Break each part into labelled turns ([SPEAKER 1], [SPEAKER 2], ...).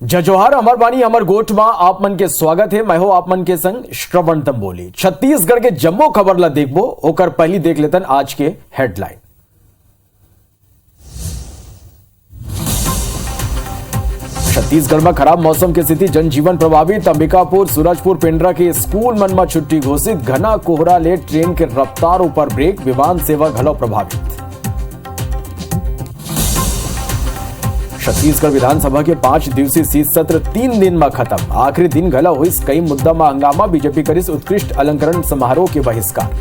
[SPEAKER 1] जय जोहार हमार बानी हमार गोठ मां आप मन के स्वागत है। मैं हो आप मन के संग श्रवण तंबोली। छत्तीसगढ़ के जम्मो खबर ला देखबो ओकर पहली देख लेतन आज के हेडलाइन। छत्तीसगढ़ में खराब मौसम की स्थिति, जनजीवन प्रभावित। अंबिकापुर, सूरजपुर, पेंड्रा के स्कूल मन में छुट्टी घोषित। घना कोहरा ले ट्रेन के रफ्तार ऊपर ब्रेक, विमान सेवा घलो प्रभावित। छत्तीसगढ़ विधानसभा के 5 दिवसीय शीत सत्र 3 दिन में खत्म। आखिरी दिन घला हुई कई मुद्दा में हंगामा, बीजेपी करिस उत्कृष्ट अलंकरण समारोह के बहिष्कार।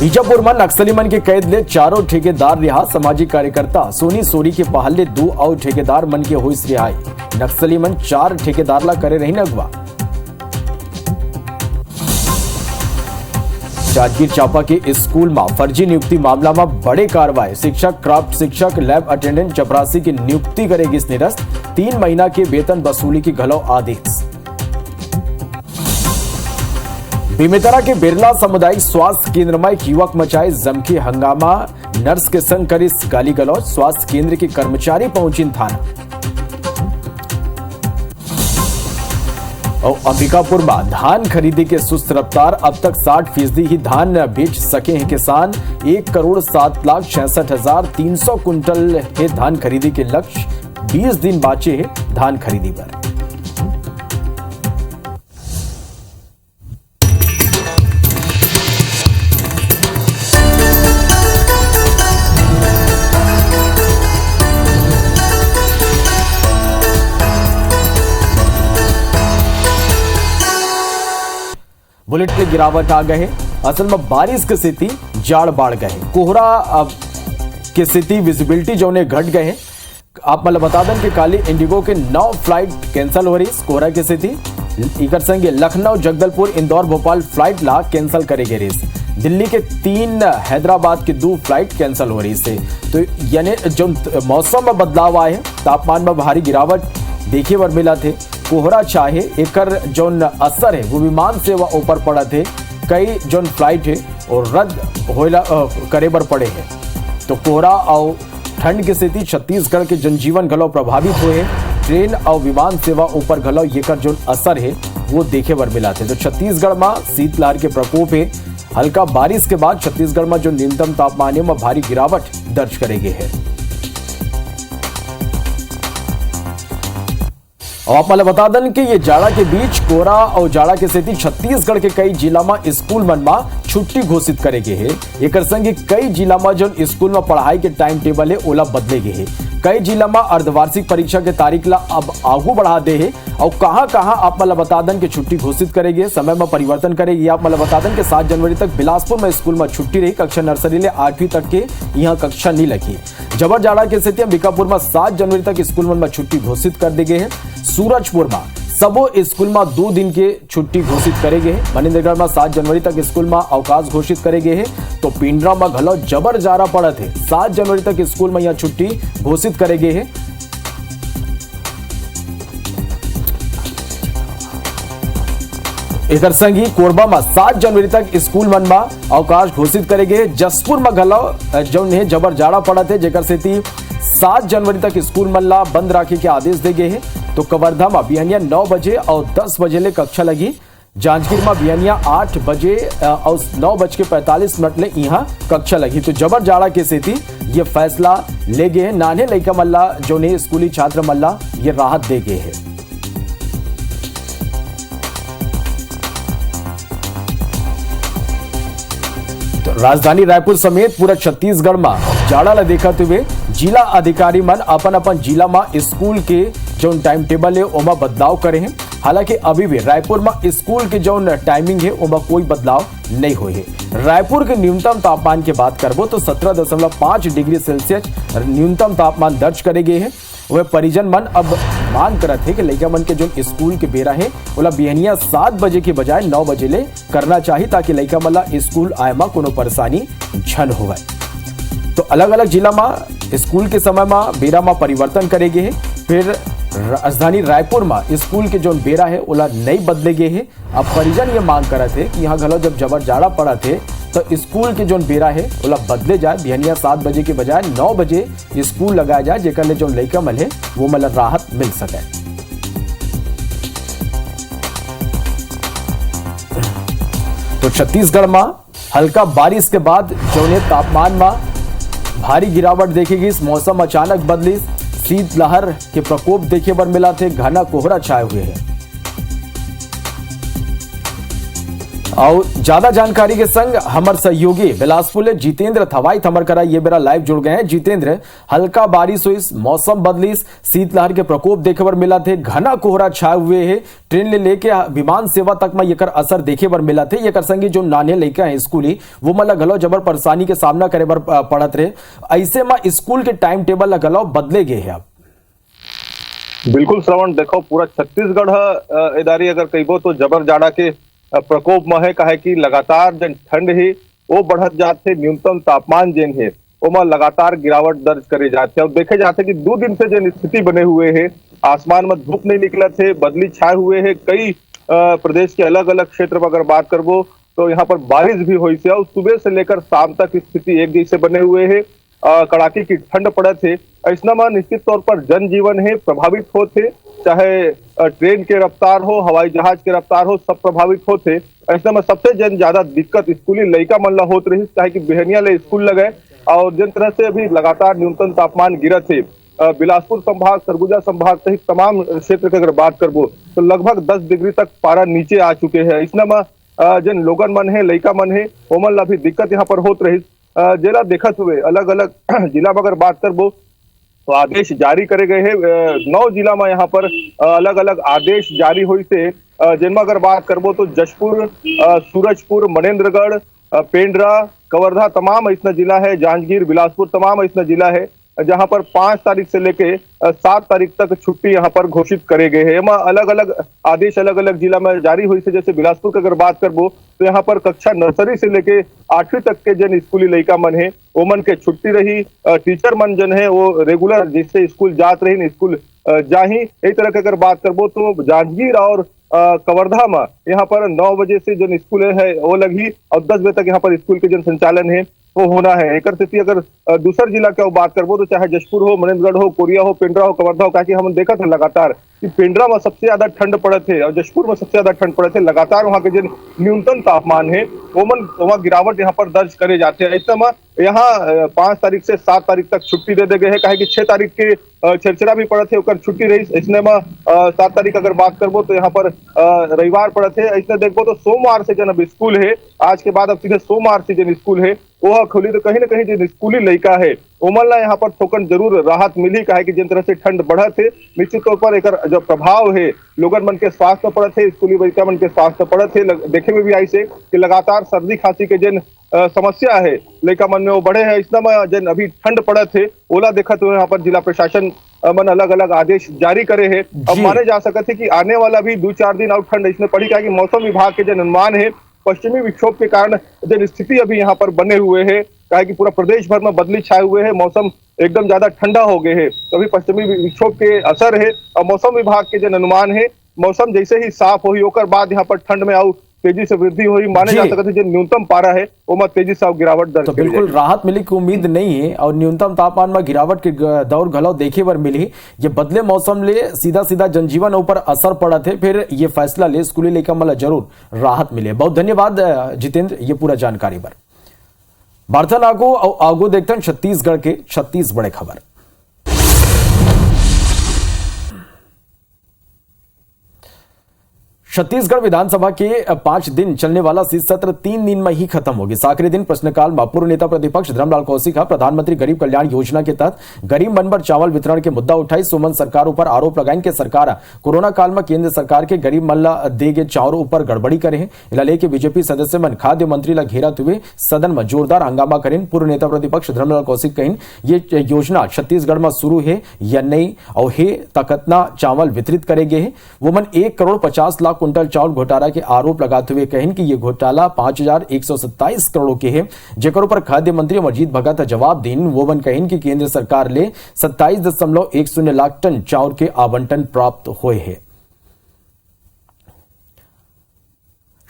[SPEAKER 1] बीजापुर में नक्सली मन के कैद ले 4 ठेकेदार रिहा। सामाजिक कार्यकर्ता सोनी सोरी के पहले 2 और ठेकेदार मन के हुई रिहाई। नक्सली मन 4 ठेकेदार ला करे रही अगवा। जांजगीर चांपा के स्कूल में फर्जी नियुक्ति मामला में बड़े कार्रवाई। शिक्षक, क्राफ्ट शिक्षक, लैब अटेंडेंट, चपरासी की नियुक्ति करेगी निरस्त। 3 महीना के वेतन वसूली की घलो आदेश। बेमेतरा के बिरला सामुदायिक स्वास्थ्य केंद्र में एक युवक मचाए जमके हंगामा। नर्स के संग करिस गाली गलौज। स्वास्थ्य केंद्र के कर्मचारी पहुंची थाना। और अंबिकापुर में धान खरीदी के सुस्त रफ्तार। अब तक 60% ही धान बेच सके हैं किसान। 1,07,66,300 कुंटल है धान खरीदी के लक्ष्य। 20 दिन बाचे हैं धान खरीदी पर। बुलेट में गिरावट आ गए। असल में बारिश की स्थिति जाड़ बाढ़ गए। कोहरा की स्थिति विजिबिलिटी जो ने घट गए। आप मतलब बता दें कि काली इंडिगो के 9 फ्लाइट कैंसिल हो रही। कोहरा की स्थिति इकर संगे लखनऊ, जगदलपुर, इंदौर, भोपाल फ्लाइट ला कैंसिल करेगी रेस। दिल्ली के 3, हैदराबाद के 2 फ्लाइट कैंसिल हो रही से। तो यानी जो मौसम में बदलाव आए हैं, तापमान में भारी गिरावट देखे वर मिला थे। कोहरा चाहे एकर जोन असर है वो विमान सेवा ऊपर पड़ा थे। कई जोन फ्लाइट है और रद्द होइला करे बर पड़े हैं। तो कोहरा और ठंड की स्थिति छत्तीसगढ़ के जनजीवन घलो प्रभावित हुए। ट्रेन और विमान सेवा ऊपर घलो एकर जोन असर है वो देखे बर मिला थे। तो छत्तीसगढ़ में शीतलहर के प्रकोप है। हल्का बारिश के बाद छत्तीसगढ़ में जो न्यूनतम तापमान में भारी गिरावट दर्ज करेगी है। और आप मतलब बता दें कि ये जाड़ा के बीच कोहरा और जाड़ा की स्थिति छत्तीसगढ़ के कई जिला में स्कूल मन में छुट्टी घोषित करेगी है। एक संगे कई जिला में जो स्कूल में पढ़ाई के टाइम टेबल है ओला बदलेगी है। कई जिला में अर्धवार्षिक परीक्षा के तारीख ला अब आगू बढ़ा दे है। और कहां आप मतलब बता दें कि छुट्टी घोषित करेगी, समय में परिवर्तन करेगी। आप मतलब बता दें कि 7 जनवरी तक बिलासपुर में स्कूल में छुट्टी रही। कक्षा नर्सरी ले 8वीं तक के यहाँ कक्षा नहीं लगी। जबर जाड़ा की स्थिति अंबिकापुर में 7 जनवरी तक स्कूल में छुट्टी घोषित कर दी गई है। सूरजपुर में सबो स्कूल में 2 दिन के छुट्टी घोषित करेंगे। मनेन्द्रगढ़ में 7 जनवरी तक स्कूल में अवकाश घोषित करेंगे है। तो पिंडरा में घलो जबर जाड़ा पड़ा थे। 7 जनवरी तक स्कूल में यह छुट्टी घोषित करेंगे है। एक संगी कोरबा में 7 जनवरी तक स्कूल मन में अवकाश घोषित करेंगे। जसपुर में घलो जो है जबर जाड़ा पड़ा थे जेकर स्थिति 7 जनवरी तक स्कूल मन ला बंद रखे के आदेश दे गए हैं। तो कवर्धा में बिहनिया 9 बजे और 10 बजे ले कक्षा लगी। जांजगीर में बिहनिया 8 बजे और 9:45 ले यहाँ कक्षा लगी। तो जबर जाड़ा की स्थिति ये फैसला ले गए हैं। नाने लड़का मल्ला जो ने स्कूली छात्र मल्ला ये राहत दे गए हैं। तो राजधानी रायपुर समेत पूरा छत्तीसगढ़ में जाड़ा ला देखते हुए जिला अधिकारी मन अपन जिला में स्कूल के जो टाइम टेबल है ओमा बदलाव करे हैं। हालांकि अभी भी रायपुर में स्कूल के जो टाइमिंग है ओमा कोई बदलाव नहीं हुए है। रायपुर के न्यूनतम तापमान की बात करबो तो 17.5 डिग्री सेल्सियस न्यूनतम तापमान दर्ज करे गए हैं। वह परिजन मन अब मांग करत है कि लड़का मन के जो स्कूल के बेरा है बोला बिहनिया 7 बजे के बजाय 9 बजे ले करना चाहिए ताकि लड़का मन स्कूल आए में कोनो परेशानी झन होवे। तो अलग अलग जिला में स्कूल के समय में बेरा में परिवर्तन करेगे है। फिर राजधानी रायपुर में स्कूल के जो बेरा है ओला नहीं बदले गए है। अब परिजन ये मांग करते थे कि यहाँ घलो जब जबर जाड़ा पड़ा थे तो स्कूल के जो बेरा है वो बदले जाए, बिहनिया 7 बजे के बजाय 9 बजे स्कूल लगाया जाए, जेकर ले जो लइका मन है वो मतलब राहत मिल सके। तो छत्तीसगढ़ में हल्का बारिश के बाद जो तापमान में भारी गिरावट देखेगी। इस मौसम अचानक बदली, शीतलहर के प्रकोप देखे बर मिला थे, घना कोहरा छाए हुए हैं। और ज्यादा जानकारी के संग हमार सहयोगी बिलासपुर जितेंद्र थवाई थमर करा ये बेरा लाइव जुड़ गए हैं। जितेंद्र, हल्का बारिश हुई, मौसम बदली, शीतलहर के प्रकोप देखे बर मिला थे, घना कोहरा छाए हुए है, ट्रेन ले लेके विमान सेवा तक में येकर असर देखे बर मिला थे। येकर संगे जो नाने लइका है स्कूली वो मतलब गलो जबर परेशानी के सामना करे बर पड़त रहे। ऐसे में स्कूल के टाइम टेबल गलो बदले गए हैं। अब
[SPEAKER 2] बिल्कुल श्रवण, देखो पूरा छत्तीसगढ़ इदारी अगर कहिबो तो जबर जाड़ा के प्रकोप में है। कहे कि लगातार जन ठंड है वो बढ़त जाते, न्यूनतम तापमान जेन है वो लगातार गिरावट दर्ज करे जाते। और देखे जाते कि 2 दिन से जन स्थिति बने हुए है, आसमान में धूप नहीं निकला थे, बदली छाए हुए है। कई प्रदेश के अलग अलग क्षेत्र में अगर बात करबो तो यहाँ पर बारिश भी हुई है और सुबह से लेकर शाम तक स्थिति एक जैसे बने हुए है। कड़ाके की ठंड पड़े थे, ऐसा में निश्चित तौर पर जनजीवन है प्रभावित होते, चाहे ट्रेन के रफ्तार हो, हवाई जहाज के रफ्तार हो, सब प्रभावित होते। ऐसा में सबसे ज्यादा दिक्कत स्कूली लइका मन ला होत रही, चाहे कि बिहनिया ले स्कूल लगे। और जिन तरह से अभी लगातार न्यूनतम तापमान गिरत है, बिलासपुर संभाग, सरगुजा संभाग सहित तमाम क्षेत्र की अगर बात करबो तो लगभग 10 डिग्री तक पारा नीचे आ चुके हैं। इसमें जिन लोगन मन है, लइका मन है, वो मन ला भी दिक्कत यहाँ पर होत रही। जिला देखत हुए अलग अलग जिला में अगर बात करबो तो आदेश जारी करे गए हैं। 9 जिला में यहाँ पर अलग अलग आदेश जारी हुई थे, जिनमें अगर बात करबो तो जशपुर, सूरजपुर, मनेन्द्रगढ़, पेंड्रा, कवर्धा तमाम ऐसा जिला है, जांजगीर, बिलासपुर तमाम ऐसा जिला है जहां पर 5 तारीख से लेके 7 तारीख तक छुट्टी यहाँ पर घोषित करे गए हैं। अलग अलग आदेश अलग अलग जिला में जारी हुई से। जैसे बिलासपुर की अगर बात करबो तो यहाँ पर कक्षा नर्सरी से लेके 8वीं तक के जन स्कूली लइका मन है वो मन के छुट्टी रही। टीचर मन जन है वो रेगुलर जिससे स्कूल जात रही स्कूल जाही। यही तरह की अगर बात करबो तो जांजगीर और कवर्धा में यहाँ पर 9 बजे से जो स्कूल है वो लगी और 10 बजे तक यहाँ पर स्कूल के जन संचालन है वो होना है। एक स्थिति अगर दूसर जिला का बात करबो तो चाहे जशपुर हो, मनेन्द्रगढ़ हो, कोरिया हो, पेंड्रा हो, कवर्धा हो, ताकि हम देखा था लगातार कि पेंड्रा में सबसे ज्यादा ठंड पड़े थे और जशपुर में सबसे ज्यादा ठंड पड़े थे। लगातार वहाँ के जो न्यूनतम तापमान है वहाँ गिरावट यहाँ पर दर्ज करे जाते हैं। ऐसे में यहाँ 5 तारीख से 7 तारीख तक छुट्टी दे गए है। कहे कि 6 तारीख के छरछरा भी पड़े थे, छुट्टी रही। इसने में 7 तारीख अगर बात करबो तो यहाँ पर रविवार पड़े थे। ऐसे देखबो तो सोमवार से जन अब स्कूल है, आज के बाद अब सीधे सोमवार से जन स्कूल है वो खुली। तो कहीं ना कहीं जो स्कूली लइका है उमन ला यहाँ पर थोकन जरूर राहत मिली। कहे कि जिन तरह से ठंड बढ़त है निश्चित तौर पर एक जो प्रभाव है लोगन मन के स्वास्थ्य पर पड़त है, स्कूली लइका मन के स्वास्थ्य पर पड़त है। देखे में भी आई से कि लगातार सर्दी खांसी के जिन समस्या है लइका मन में वो बढ़े है। इसमें जन अभी ठंड पड़त है ओला देखते हुए यहाँ पर जिला प्रशासन मन अलग अलग आदेश जारी करे है। अब माने जा सकते है कि आने वाला भी 2-4 दिन और ठंड इसमें पड़ी। क्या कि मौसम विभाग के जो अनुमान है पश्चिमी विक्षोभ के कारण जो स्थिति अभी यहाँ पर बने हुए है, कहा कि पूरा प्रदेश भर में बदली छाए हुए है, मौसम एकदम ज्यादा ठंडा हो गए है। तो अभी पश्चिमी विक्षोभ के असर है और मौसम विभाग के जो अनुमान है मौसम जैसे ही साफ हुई होकर बाद यहाँ पर ठंड में आऊ तेजी से वृद्धि हुई। माने जा सकते जो न्यूनतम पारा है वो में तेजी से गिरावट दर्ज
[SPEAKER 1] तो बिल्कुल राहत मिली की उम्मीद नहीं है और न्यूनतम तापमान में गिरावट के दौर घलो देखे बर मिली। ये बदले मौसम ले सीधा सीधा जनजीवन ऊपर असर पड़ा थे, फिर ये फैसला ले स्कूली लेकर मतलब जरूर राहत मिले। बहुत धन्यवाद जितेंद्र ये पूरा जानकारी पर। बार्थन आगो देखते हैं छत्तीसगढ़ के 36 बड़े खबर। छत्तीसगढ़ विधानसभा के 5 दिन चलने वाला शीत सत्र 3 दिन में ही खत्म होगी। आखिरी दिन प्रश्नकाल में पूर्व नेता प्रतिपक्ष धर्मलाल कौशिक प्रधानमंत्री गरीब कल्याण योजना के तहत गरीब मन पर चावल वितरण के मुद्दा उठाई। सुमन सरकार पर आरोप लगाइन के सरकार कोरोना काल में केंद्र सरकार के गरीब मन ला दे गे चावल ऊपर गड़बड़ी करे हैं। इला लेके बीजेपी सदस्य मन खाद्य मंत्री ला घेरत हुए सदन में जोरदार हंगामा करें। पूर्व नेता प्रतिपक्ष धर्मलाल कौशिक कहिन ये योजना छत्तीसगढ़ में शुरू है या नहीं और हे तकतना चावल वितरित करे गए हैं। वो मन 1 करोड़ 50 लाख कुंटल चावल घोटाला के आरोप लगाते हुए कहें कि ये घोटाला 5127 करोड़ के है, जेकर ऊपर खाद्य मंत्री अमरजीत भगत जवाब दीन। वो मन कहें कि केंद्र सरकार ले 27.10 लाख टन चावल के आवंटन प्राप्त हुए हैं।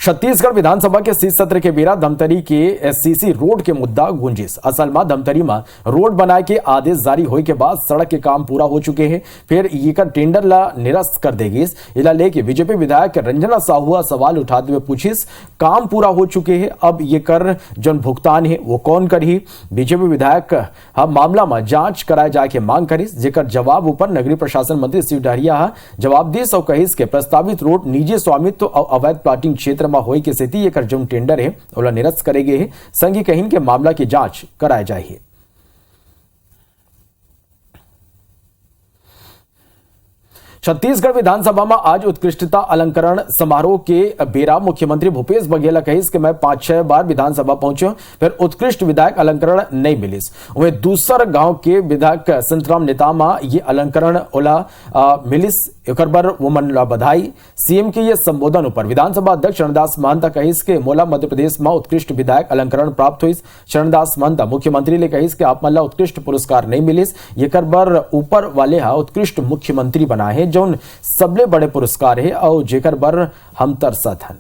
[SPEAKER 1] छत्तीसगढ़ विधानसभा के शीत सत्र के बेरा धमतरी के सीसी रोड के मुद्दा गुंजिस। असल में धमतरी में रोड बनाए के आदेश जारी होने के बाद सड़क के काम पूरा हो चुके हैं, फिर ये कर टेंडर ला निरस्त कर देगी। इला लेके बीजेपी विधायक रंजना साहू सवाल उठाते हुए पूछिस, काम पूरा हो चुके हैं, अब ये कर जन भुगतान है वो कौन करी। बीजेपी विधायक हम मामला में जांच कराए जाए के मांग करिस, जेकर जवाब ऊपर नगरीय प्रशासन मंत्री शिव डहरिया जवाब दिस और कहिस के प्रस्तावित रोड निजी स्वामित्व और अवैध प्लाटिंग क्षेत्र होई के स्थिति ये जो टेंडर है ओला निरस्त करेगे है, संगी कहीं के मामला की जांच कराया जाए। छत्तीसगढ़ विधानसभा में आज उत्कृष्टता अलंकरण समारोह के बेरा मुख्यमंत्री भूपेश बघेल कहिस कि मैं 5-6 बार विधानसभा पहुंचे, फिर उत्कृष्ट विधायक अलंकरण नहीं मिलिस। वहीं दूसर गांव के विधायक संतराम नेतामा ये अलंकरण ओला मिलिस, एक बार वो मन बधाई। सीएम के ये संबोधन ऊपर विधानसभा अध्यक्ष शरणदास महंता कहिस के मोला मध्य प्रदेश में उत्कृष्ट विधायक अलंकरण प्राप्त हुई। शरणदास महंता मुख्यमंत्री ले कहिस के आप मल्ला उत्कृष्ट पुरस्कार नहीं मिलिस, ये बार ऊपर वाले उत्कृष्ट मुख्यमंत्री बना है जो सबले बड़े पुरस्कार है और जेकर बर हम तरसत हन।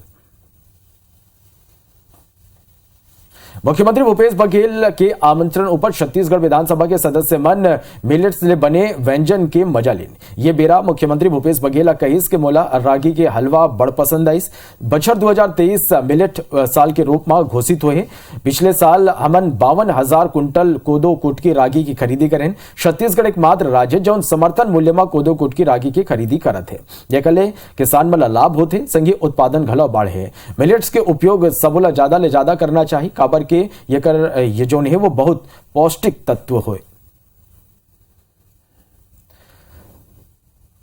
[SPEAKER 1] मुख्यमंत्री भूपेश बघेल के आमंत्रण ऊपर छत्तीसगढ़ विधानसभा के सदस्य मन मिलेट्स ले बने व्यंजन के मजा लेन। ये बेरा मुख्यमंत्री भूपेश बघेल कहिस के मोला रागी के हलवा बड़ पसंद आइस। बछर 2023 मिलेट साल के रूप में घोषित हुए। पिछले साल हमन 52,000 कुंटल कोदो कुटकी रागी की खरीदी करें। छत्तीसगढ़ एकमात्र राज्य जो समर्थन मूल्य में कोदो कुटकी रागी की खरीदी करत है। एकले किसान मन लाभ होते, संगी उत्पादन घलो बढ़े। मिलेट्स के उपयोग सबोला ज्यादा ले ज्यादा करना चाहिए, काबर के ये जो है वो बहुत पौष्टिक तत्व हो।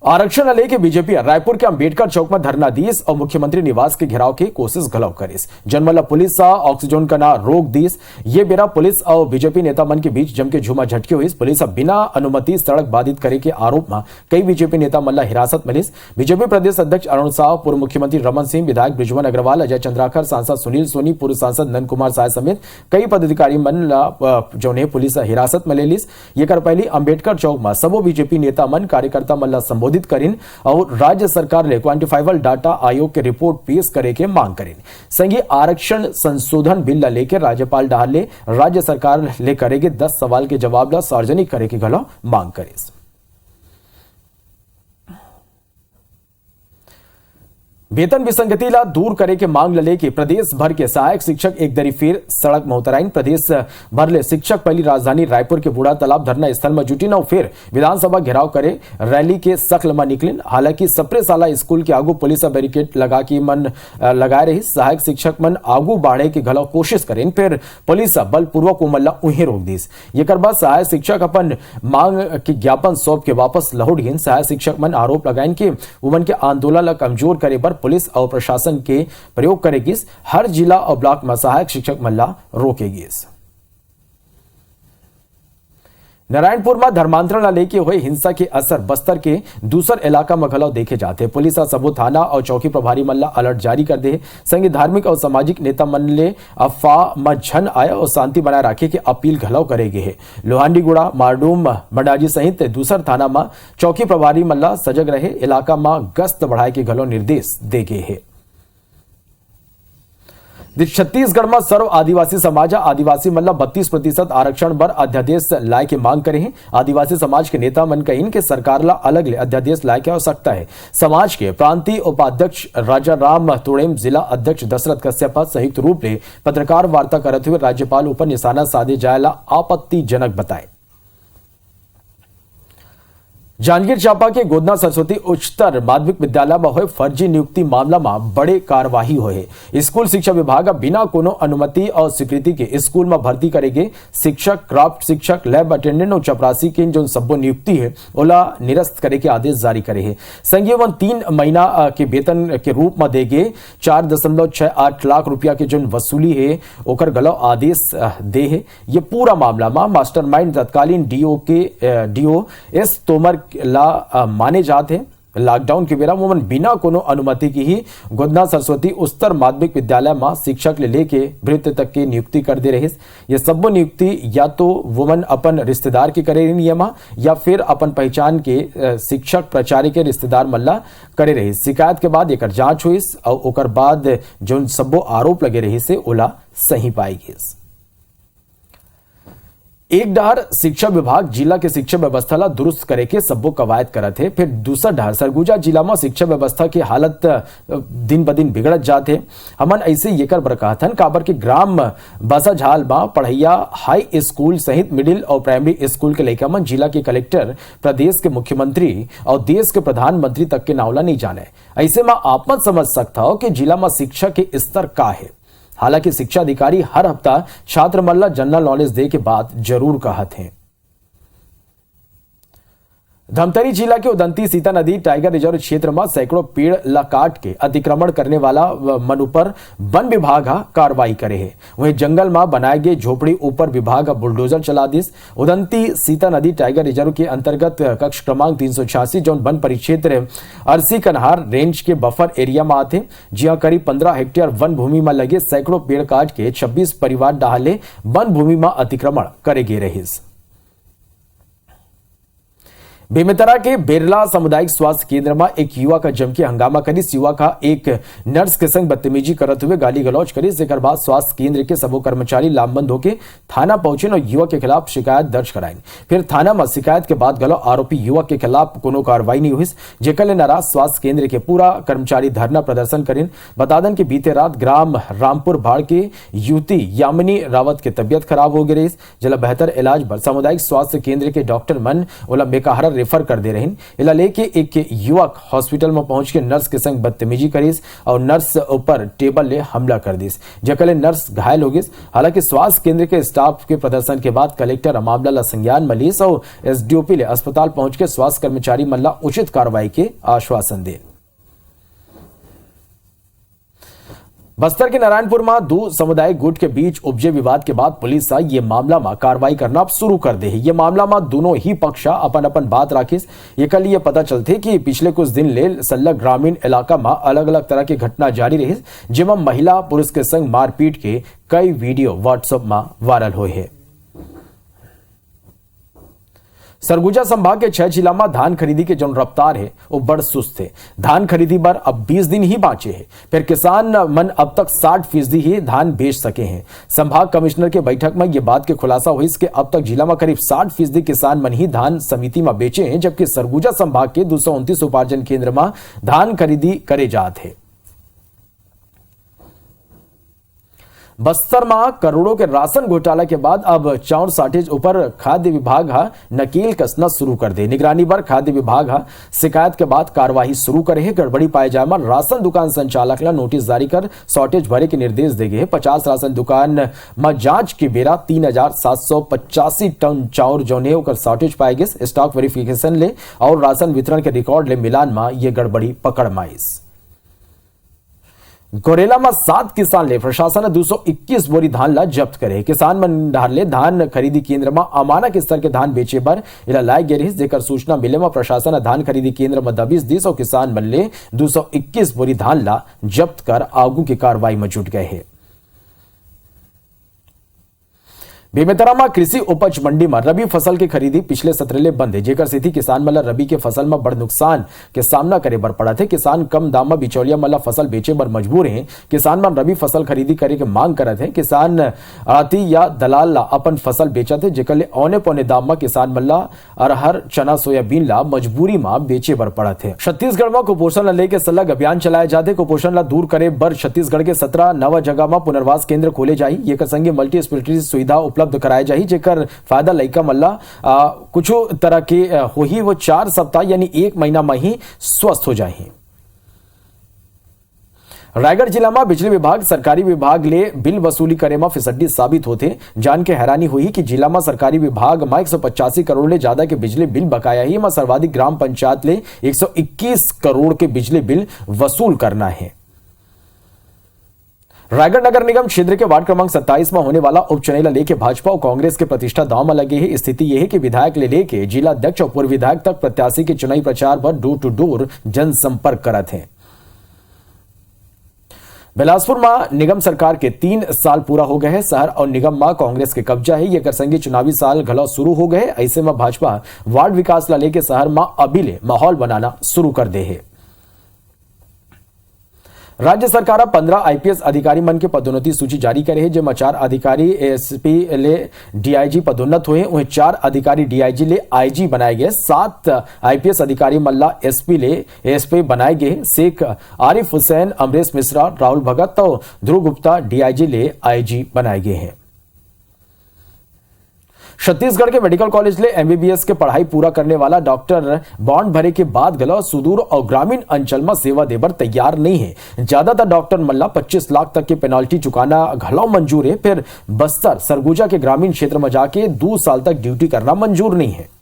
[SPEAKER 1] आरक्षण लेके बीजेपी रायपुर के अंबेडकर चौक में धरना दीस और मुख्यमंत्री निवास के घेराव की कोशिश घलव करिस। जनमला पुलिस ऑक्सीजन का ना रोक दीस। ये बेरा पुलिस और बीजेपी नेता मन के बीच जम के झूमा झटके हुई। पुलिस बिना अनुमति सड़क बाधित करे के आरोप में कई बीजेपी नेता मन हिरासत मिलिस। बीजेपी प्रदेश अध्यक्ष अरुण साह, पूर्व मुख्यमंत्री रमन सिंह, विधायक बृजमोहन अग्रवाल, अजय चंद्राकर, सांसद सुनील सोनी, पूर्व सांसद नंद कुमार साय समेत कई पदाधिकारी मन जो ने पुलिस हिरासत में ले लिस। ये कर पहली अंबेडकर चौक में सबो बीजेपी नेता मन कार्यकर्ता मन संबोधित करें और राज्य सरकार ने क्वांटिफाइबल डाटा आयोग के रिपोर्ट पेश करे के मांग करें। संघीय आरक्षण संशोधन बिल लेकर राज्यपाल डाले राज्य सरकार ले करेगी 10 सवाल के जवाब ला सार्वजनिक करे की घलो मांग करे। वेतन विसंगति ला दूर करे के मांग लले की प्रदेश भर के सहायक शिक्षक एक दरी फिर सड़क में उतराइन। प्रदेश भर ले शिक्षक पहली राजधानी रायपुर के बूढ़ा तालाब धरना स्थल में जुटी न फिर विधानसभा घेराव करे रैली के शकल में निकलिन। हालांकि सप्रे साला स्कूल के आगू पुलिस बैरिकेड लगा की मन लगाए रही। सहायक शिक्षक मन आगू बाढ़े की घलो कोशिश करें, फिर पुलिस बलपूर्वक उमल्ला उहे रोक दीस। ये बाद सहायक शिक्षक अपन मांग के ज्ञापन सौंप के वापस लौट गए। सहायक शिक्षक मन आरोप लगाइन कि उमन के आंदोलन ला कमजोर करे पर पुलिस और प्रशासन के प्रयोग करेगी। हर जिला और ब्लॉक में सहायक शिक्षक मल्ला रोकेगी। नारायणपुर में धर्मांतरण लेके हुए हिंसा के असर बस्तर के दूसर इलाका में घलो देखे जाते। पुलिस सबो थाना और चौकी प्रभारी मल्ला अलर्ट जारी कर दे। संघी धार्मिक और सामाजिक नेता मन ले अफवाह में झन आया और शांति बनाए रखे की अपील घलो करेगे है। लोहांडीगुड़ा, मारडूम, मंडाजी सहित दूसर थाना में चौकी प्रभारी मल्ला सजग रहे, इलाका में गश्त बढ़ाए के घलो निर्देश देगे है। छत्तीसगढ़ में सर्व आदिवासी समाज आदिवासी मल्ला 32% आरक्षण पर अध्यादेश लाए की मांग करे हैं। आदिवासी समाज के नेता मन कहिन के सरकार ला अलग ले अध्यादेश लाए के आवश्यकता है। समाज के प्रांतीय उपाध्यक्ष राजा राम तोड़ेम, जिला अध्यक्ष दशरथ कश्यप संयुक्त रूप से पत्रकार वार्ता करते हुए राज्यपाल ऊपर निशाना साधे जायला आपत्तिजनक बताए। जांजगीर चांपा के गोदना सरस्वती उच्चतर माध्यमिक विद्यालय में हुए फर्जी नियुक्ति मामला में बड़े कार्यवाही हुए। स्कूल शिक्षा विभाग बिना कोनो अनुमति और स्वीकृति के स्कूल में भर्ती करेगे शिक्षक, क्राफ्ट शिक्षक, लैब अटेंडेंट और चपरासी की जो सब नियुक्ति है ओला निरस्त करे के आदेश जारी करे है। संघीय 3 महीना के वेतन के रूप में देगे 4.68 लाख रुपया के जो वसूली है ओकर गलो आदेश दे है। ये पूरा मामला में मास्टरमाइंड तत्कालीन डीओ एस तोमर ला माने जाते हैं। लॉकडाउन के बेरा मोमन बिना कोनो अनुमति की ही गोदना सरस्वती उच्चतर माध्यमिक विद्यालय में शिक्षक ले लेके भृत्य तक की नियुक्ति कर दे रही। ये सब नियुक्ति या तो वोमन अपन रिश्तेदार के करे नियम या फिर अपन पहचान के शिक्षक प्राचार्य के रिश्तेदार मल्ला करे रही। शिकायत के बाद एक जांच हुई और ओकर बाद जो सबो आरोप लगे रही से ओला सही पाई गई। एक डहर शिक्षा विभाग जिला के शिक्षा व्यवस्था ला दुरुस्त करे के सबो कवायद करत है, फिर दूसरा डहर सरगुजा जिला में शिक्षा व्यवस्था की हालत दिन ब दिन बिगड़त जाते। हमन ऐसे येकर बरकाथन काबर के ग्राम बसाझाल में पढ़ैया हाई स्कूल सहित मिडिल और प्राइमरी स्कूल के लड़का मन जिला के कलेक्टर, प्रदेश के मुख्यमंत्री और देश के प्रधानमंत्री तक के नावला नहीं जाने। ऐसे में आप मत समझ सकता हो कि जिला में शिक्षा के स्तर का है। हालांकि शिक्षा अधिकारी हर हफ्ता छात्र मल्ला जनरल नॉलेज दे के बाद जरूर कहते हैं। धमतरी जिला के उदंती सीता नदी टाइगर रिजर्व क्षेत्र में सैकड़ों पेड़ ला काट के अतिक्रमण करने वाला मन ऊपर वन विभाग कार्रवाई करे है। वहीं जंगल में बनाए गए झोपड़ी ऊपर विभाग बुलडोजर चला दिस। उदंती सीता नदी टाइगर रिजर्व के अंतर्गत कक्ष क्रमांक 386 जो वन परिक्षेत्र अरसी कन्हार रेंज के बफर एरिया में आते, जहां करीब 15 हेक्टेयर वन भूमि में लगे सैकड़ों पेड़ काट के 26 परिवार डाले वन भूमि में अतिक्रमण करे गए रही। बेमेतरा के बिरला सामुदायिक स्वास्थ्य केंद्र में एक युवा का जमके हंगामा करी। युवा का एक नर्स के संग बदतमीजी करते हुए गाली गलौज करी। जेकर बाद स्वास्थ्य केंद्र के सबो कर्मचारी लामबंद होकर थाना पहुंचे और युवा के खिलाफ शिकायत दर्ज कराई। फिर थाना में शिकायत के बाद गलो आरोपी युवक के खिलाफ कोनो कार्रवाई नहीं हुई, जेकर नाराज स्वास्थ्य केंद्र के पूरा कर्मचारी धरना प्रदर्शन करें। बता दें कि बीते रात ग्राम रामपुर भाड़ के युवती यामिनी रावत की तबियत खराब हो गई रही। जिला बेहतर इलाज पर सामुदायिक स्वास्थ्य केंद्र के डॉक्टर मन ओला बेकहारा रेफर कर दे रहे। इला लेके एक युवक हॉस्पिटल में पहुंच के नर्स के संग बदतमीजी करीस और नर्स ऊपर टेबल ले हमला कर दिस, जकले नर्स घायल हो गई। हालांकि स्वास्थ्य केंद्र के स्टाफ के प्रदर्शन के बाद कलेक्टर मामला ला संज्ञान मलीस और एसडीओपी ले अस्पताल पहुंच के स्वास्थ्य कर्मचारी मल्ला उचित कार्रवाई के आश्वासन दे। बस्तर के नारायणपुर में दो सामुदायिक गुट के बीच उपजे विवाद के बाद पुलिस ये मामला में कार्रवाई करना शुरू कर दे। ये मामला में दोनों ही पक्ष अपन अपन बात राखिस। ये कल ये पता चलते कि पिछले कुछ दिन ले सल्लग ग्रामीण इलाका में अलग अलग तरह की घटना जारी रही, जिसमें महिला पुरुष के संग मारपीट के कई वीडियो व्हाट्सएप में वायरल हुए हैं। सरगुजा संभाग के 6 जिला में धान खरीदी के जो रफ्तार है वो बड़ सुस्त है। धान खरीदी पर अब 20 दिन ही बांचे हैं, फिर किसान मन अब तक 60% ही धान बेच सके हैं। संभाग कमिश्नर के बैठक में यह बात के खुलासा हुई कि अब तक जिला में करीब 60% किसान मन ही धान समिति में बेचे हैं, जबकि सरगुजा संभाग के 229 उपार्जन केंद्र में धान खरीदी करे जाते हैं। बस्तर में करोड़ों के राशन घोटाला के बाद अब चाउर शॉर्टेज ऊपर खाद्य विभाग नकेल कसना शुरू कर दे। निगरानी पर खाद्य विभाग शिकायत के बाद कार्यवाही शुरू करे है। गड़बड़ी पाए जाए में राशन दुकान संचालक ला नोटिस जारी कर शॉर्टेज भरे के निर्देश दे गए। 50 राशन दुकान में जांच के बेरा 3785 टन चाउर जो ने शॉर्टेज पाए गए। स्टॉक वेरिफिकेशन ले और राशन वितरण के रिकॉर्ड ले मिलान में ये गड़बड़ी पकड़ में आई। गोरेला में 7 किसान ले प्रशासन ने 221 बोरी धान ला जब्त करे। किसान मन डार ले धान खरीदी केंद्र में अमानक स्तर के धान बेचे बर इला लाए गए रही। जेकर सूचना मिले में प्रशासन ने धान खरीदी केंद्र में दबिश दी और किसान मन ले 221 बोरी धान ला जब्त कर आगू की कार्रवाई में जुट गए हैं। बेमेतरा में कृषि उपज मंडी में रबी फसल की खरीदी पिछले सत्र ले बंद है, जेकर स्थिति किसान मन रबी के फसल में बड़ नुकसान के सामना करे बर पड़ा थे। किसान कम दाम में बिचौलिया मन फसल बेचे बर मजबूर हैं। किसान मन रबी फसल खरीदी करे के मांग करत है। किसान आती या दलाल ला अपन फसल बेचत है, जेकर ले औने पौने दाम में किसान मन अरहर चना सोयाबीन ला मजबूरी में बेचे बर पड़त है। छत्तीसगढ़ में कुपोषण ला लेके सलग अभियान चलाए जाते। कुपोषण ला दूर करे बर छत्तीसगढ़ के 17 नवा जगह में पुनर्वास केंद्र खोले जाही। ये संगे मल्टी स्पेशलिटी सुविधा उपलब्ध कराए जाही, जेकर फायदा लइका मल्ला कुछ तरह के हो ही वो 4 सप्ताह यानी 1 महीना में ही स्वस्थ हो जाए। रायगढ़ जिला में बिजली विभाग सरकारी विभाग ले बिल वसूली करे में फिसड्डी साबित होते। जान के हैरानी हुई कि जिला में सरकारी विभाग में 185 करोड़ ले ज्यादा के बिजली बिल बकाया ही में सर्वाधिक ग्राम पंचायत ले 121 करोड़ के बिजली बिल वसूल करना है। रायगढ़ नगर निगम क्षेत्र के वार्ड क्रमांक 27 में होने वाला उपचुनाव लेके भाजपा और कांग्रेस के प्रतिष्ठा दांव में लगी है। स्थिति यह है कि विधायक ले लेके जिला अध्यक्ष और पूर्व विधायक तक प्रत्याशी के चुनावी प्रचार पर डोर टू डोर जनसंपर्क करत हैं। बिलासपुर में निगम सरकार के 3 साल पूरा हो गए हैं। शहर और निगम में कांग्रेस के कब्जा है। ये करसंगी चुनावी साल घलो शुरू हो गए। ऐसे में भाजपा वार्ड विकास ला लेके शहर में अबिले माहौल बनाना शुरू कर दे है। राज्य सरकार 15 आईपीएस अधिकारी मन के पदोन्नति सूची जारी करे है। जिसमें 4 अधिकारी एएसपी ले डीआईजी पदोन्नत हुए। वहीं 4 अधिकारी डीआईजी ले आईजी बनाए गए। 7 आईपीएस अधिकारी मल्ला एसपी ले एएसपी बनाए गए। शेख आरिफ हुसैन, अमरेश मिश्रा, राहुल भगत और ध्रुव गुप्ता डीआईजी ले आईजी बनाए गए हैं। छत्तीसगढ़ के मेडिकल कॉलेज ले एमबीबीएस के पढ़ाई पूरा करने वाला डॉक्टर बॉन्ड भरे के बाद गला सुदूर और ग्रामीण अंचल में सेवा देवर तैयार नहीं है। ज्यादातर डॉक्टर मल्ला 25 लाख तक की पेनाल्टी चुकाना घलो मंजूर है। फिर बस्तर सरगुजा के ग्रामीण क्षेत्र में जाके 2 साल तक ड्यूटी करना मंजूर नहीं है।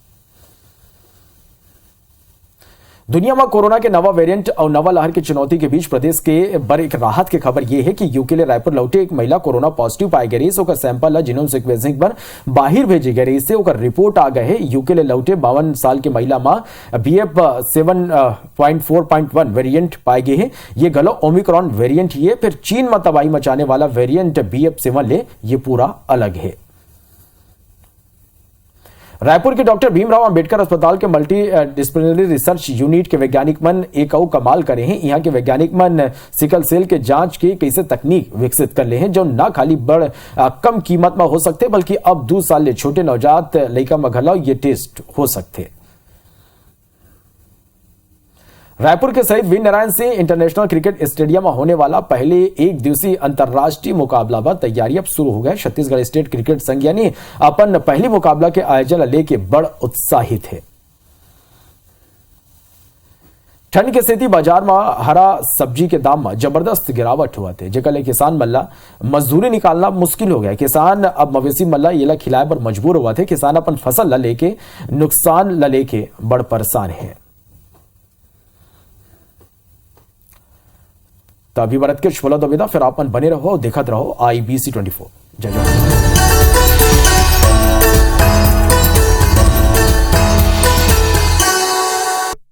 [SPEAKER 1] दुनिया में कोरोना के नवा वेरिएंट और नवा लहर की चुनौती के बीच प्रदेश के बर एक राहत की खबर यह है कि यूके ले रायपुर लौटे एक महिला कोरोना पॉजिटिव पाई गई। इसका सैंपल जीनोम सीक्वेंसिंग पर बाहर भेजी गई। इससे रिपोर्ट आ गए है। यूके ले लौटे 52 साल की महिला में BF 7.4.1 वेरिएंट पाई गई है। ये गलो ओमिक्रॉन वेरिएंट ये फिर चीन में तबाही मचाने वाला वेरिएंट BF 7 ले ये पूरा अलग है। रायपुर के डॉक्टर भीमराव अंबेडकर अस्पताल के मल्टी डिसिप्लिनरी रिसर्च यूनिट के वैज्ञानिक मन एक और कमाल करे हैं। यहाँ के वैज्ञानिक मन सिकल सेल के जांच की कैसे तकनीक विकसित कर ले हैं जो ना खाली बड़ कम कीमत में हो सकते बल्कि अब 2 साल ले छोटे नवजात लड़का में घलाओ ये टेस्ट हो सकते। रायपुर के Shaheed Veer Narayan Singh international cricket stadium में होने वाला पहले एक दिवसीय अंतर्राष्ट्रीय मुकाबला पर तैयारी अब शुरू हो गए। छत्तीसगढ़ स्टेट क्रिकेट संघ यानी अपन पहली मुकाबला के आयोजन लेके बड़ उत्साहित है। ठंड के स्थिति बाजार में हरा सब्जी के दाम में जबरदस्त गिरावट हुआ थे जेकर ले किसान मल्ला मजदूरी निकालना मुश्किल हो गया। किसान अब मवेशी मल्ला ये ला खिलाए पर मजबूर हुआ थे। किसान अपन फसल ला लेके नुकसान ला लेके बड़ परेशान है। तो अभी भारत के छोला दो विदा फिर आप बने रहो देखते रहो IBC 24। जय जय।